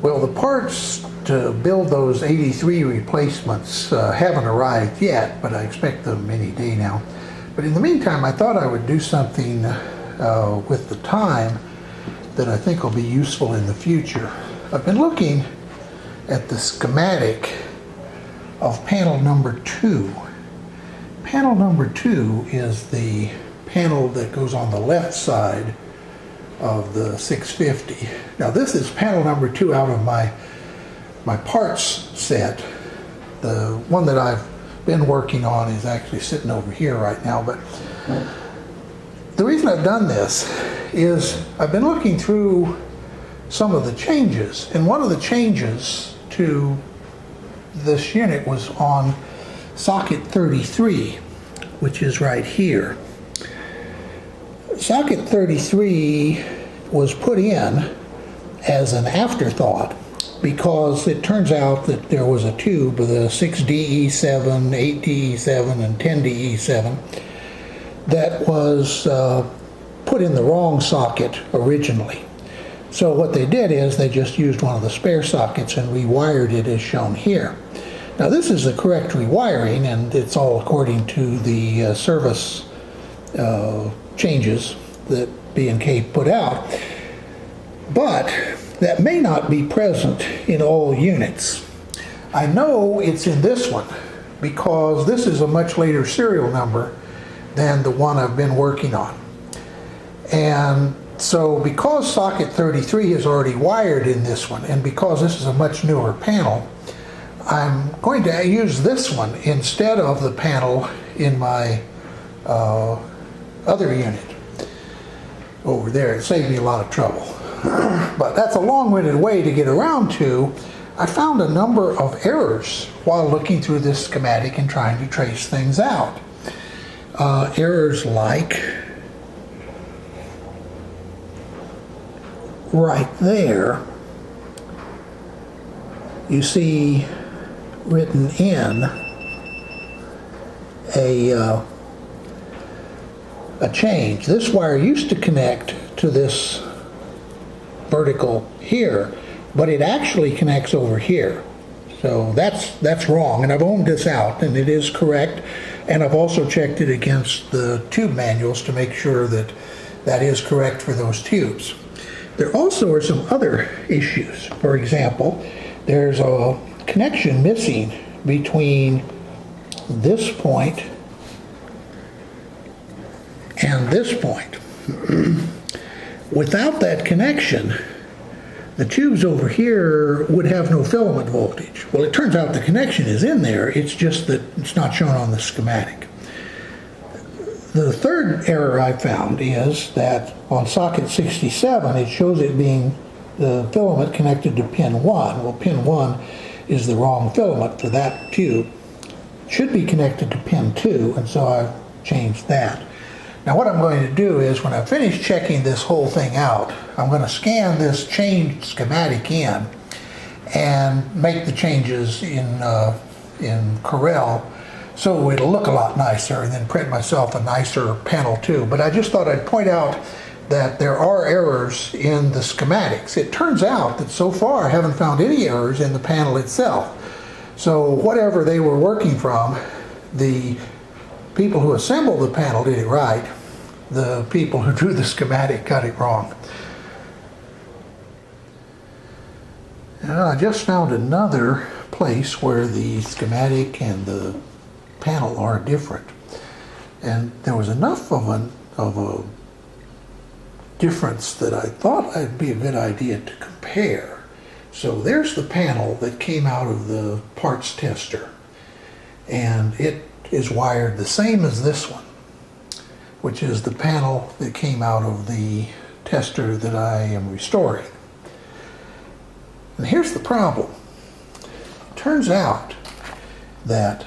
Well, the parts to build those 83 replacements haven't arrived yet, but I expect them any day now. But in the meantime, I thought I would do something with the time that I think will be useful in the future. I've been looking at the schematic of panel number 2. Panel number 2 is the panel that goes on the left side of the 650. Now this is panel number 2 out of my parts set. The one that I've been working on is actually sitting over here right now, but the reason I've done this is I've been looking through some of the changes, and one of the changes to this unit was on socket 33, which is right here. Socket 33 was put in as an afterthought because it turns out that there was a tube with a 6DE7, 8DE7, and 10DE7 that was put in the wrong socket originally. So what they did is they just used one of the spare sockets and rewired it as shown here. Now this is the correct rewiring, and it's all according to the service changes that B&K put out, but that may not be present in all units. I know it's in this one because this is a much later serial number than the one I've been working on. And so because socket 33 is already wired in this one, and because this is a much newer panel, I'm going to use this one instead of the panel in my other unit over there. It saved me a lot of trouble. But that's a long-winded way to get around to, I found a number of errors while looking through this schematic and trying to trace things out. Errors like right there, you see written in a change. This wire used to connect to this vertical here, but it actually connects over here. So that's wrong, and I've owned this out, and it is correct. And I've also checked it against the tube manuals to make sure that that is correct for those tubes. There also are some other issues. For example, there's a connection missing between this point and this point. Without that connection, the tubes over here would have no filament voltage. Well, it turns out the connection is in there, it's just that it's not shown on the schematic. The third error I found is that on socket 67, it shows it being the filament connected to pin 1. Well, pin 1 is the wrong filament for that tube. It should be connected to pin 2, and so I've changed that. Now what I'm going to do is, when I finish checking this whole thing out, I'm going to scan this changed schematic in and make the changes in Corel so it'll look a lot nicer, and then print myself a nicer panel too. But I just thought I'd point out that there are errors in the schematics. It turns out that so far I haven't found any errors in the panel itself. So whatever they were working from, the people who assembled the panel did it right. The people who drew the schematic got it wrong. Now, I just found another place where the schematic and the panel are different. And there was enough of a difference that I thought it'd be a good idea to compare. So there's the panel that came out of the parts tester, and it is wired the same as this one, which is the panel that came out of the tester that I am restoring. And here's the problem. It turns out that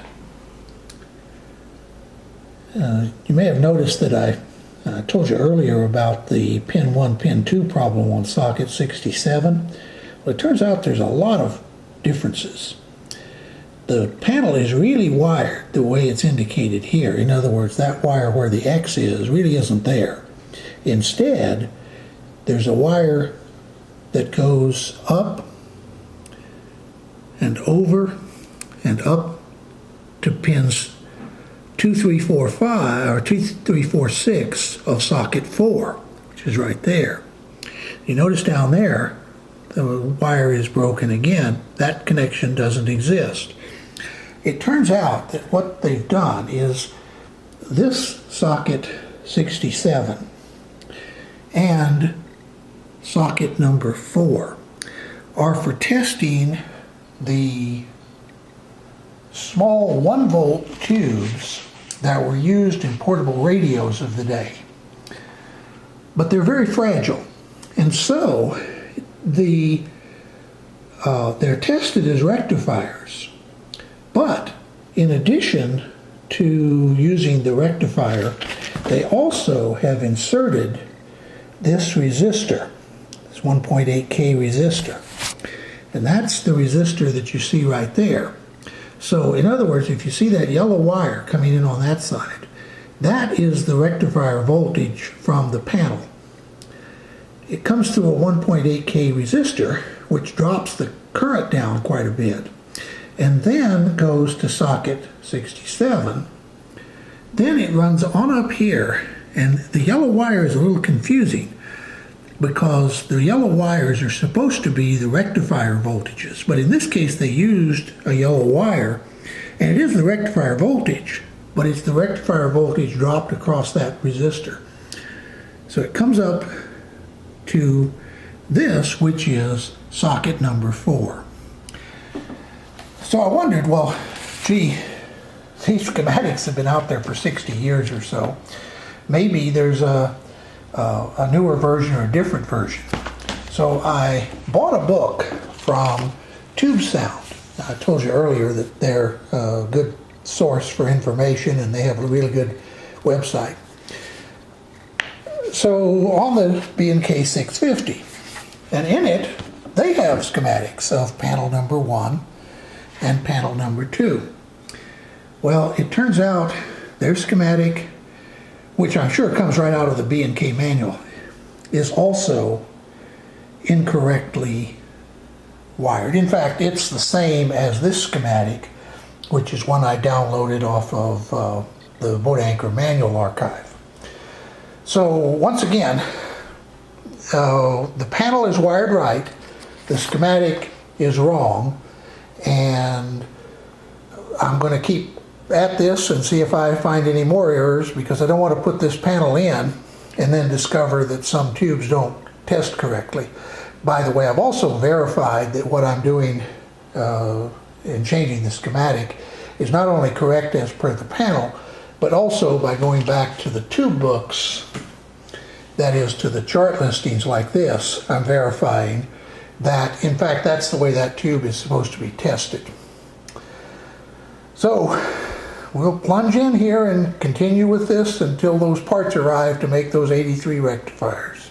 you may have noticed that I told you earlier about the pin 1, pin 2 problem on socket 67. Well, it turns out there's a lot of differences. The panel is really wired the way it's indicated here. In other words, that wire where the X is really isn't there. Instead, there's a wire that goes up and over and up to pins 2, 3, 4, 5, or 2, 3, 4, 6 of socket 4, which is right there. You notice down there, the wire is broken again. That connection doesn't exist. It turns out that what they've done is this socket 67 and socket number 4 are for testing the small 1-volt tubes that were used in portable radios of the day. But they're very fragile, and so they're tested as rectifiers. But in addition to using the rectifier, they also have inserted this resistor, this 1.8K resistor. And that's the resistor that you see right there. So in other words, if you see that yellow wire coming in on that side, that is the rectifier voltage from the panel. It comes through a 1.8K resistor, which drops the current down quite a bit, and then goes to socket 67. Then it runs on up here, and the yellow wire is a little confusing because the yellow wires are supposed to be the rectifier voltages, but in this case they used a yellow wire, and it is the rectifier voltage, but it's the rectifier voltage dropped across that resistor. So it comes up to this, which is socket number 4. So I wondered, well, gee, these schematics have been out there for 60 years or so. Maybe there's a newer version or a different version. So I bought a book from Tube Sound. I told you earlier that they're a good source for information and they have a really good website. So on the BK 650, and in it they have schematics of panel number 1 and panel number 2. Well, it turns out their schematic, which I'm sure comes right out of the B&K manual, is also incorrectly wired. In fact, it's the same as this schematic, which is one I downloaded off of the Boat Anchor Manual Archive. So once again, the panel is wired right, the schematic is wrong, and I'm going to keep at this and see if I find any more errors, because I don't want to put this panel in and then discover that some tubes don't test correctly. By the way, I've also verified that what I'm doing in changing the schematic is not only correct as per the panel, but also by going back to the tube books, that is to the chart listings like this, I'm verifying that in fact that's the way that tube is supposed to be tested. So we'll plunge in here and continue with this until those parts arrive to make those 83 rectifiers.